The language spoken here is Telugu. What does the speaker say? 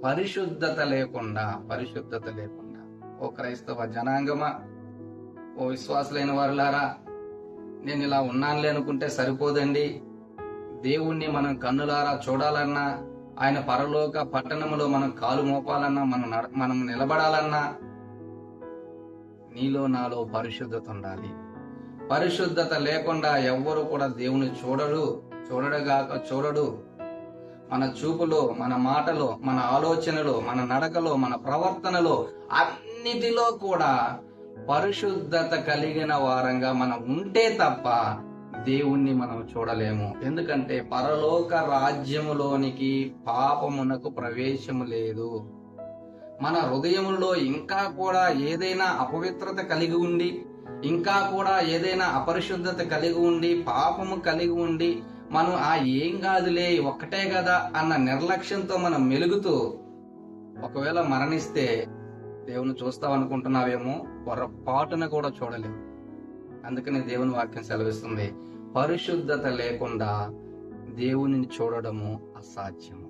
పరిశుద్ధత లేకుండా ఓ క్రైస్తవ జనాంగమా, ఓ విశ్వాసులైన వారులారా, నేను ఇలా ఉన్నానులే అనుకుంటే సరిపోదండి. దేవుణ్ణి మనం కన్నులారా చూడాలన్నా, ఆయన పరలోక పట్టణములో మనం కాలు మోపాలన్నా, మనం నిలబడాలన్నా నీలో నాలో పరిశుద్ధత ఉండాలి. పరిశుద్ధత లేకుండా ఎవ్వరు కూడా దేవుని చూడడు. మన చూపులో, మన మాటలో, మన ఆలోచనలో, మన నడకలో, మన ప్రవర్తనలో అన్నిటిలో కూడా పరిశుద్ధత కలిగిన వారంగా మనం ఉంటే తప్ప దేవుణ్ణి మనం చూడలేము. ఎందుకంటే పరలోక రాజ్యములోనికి పాపమునకు ప్రవేశము లేదు. మన హృదయములో ఇంకా కూడా ఏదైనా అపవిత్రత కలిగి ఉండి, ఇంకా కూడా ఏదైనా అపరిశుద్ధత కలిగి ఉండి, పాపము కలిగి ఉండి, మనం ఏం కాదులే ఒక్కటే కదా అన్న నిర్లక్ష్యంతో మనం మెలుగుతూ ఒకవేళ మరణిస్తే దేవుని చూస్తామనుకుంటున్నావేమో, పొరపాటున కూడా చూడలేవు. అందుకని దేవుని వాక్యం సెలవిస్తుంది, పరిశుద్ధత లేకుండా దేవునిని చూడడము అసాధ్యము.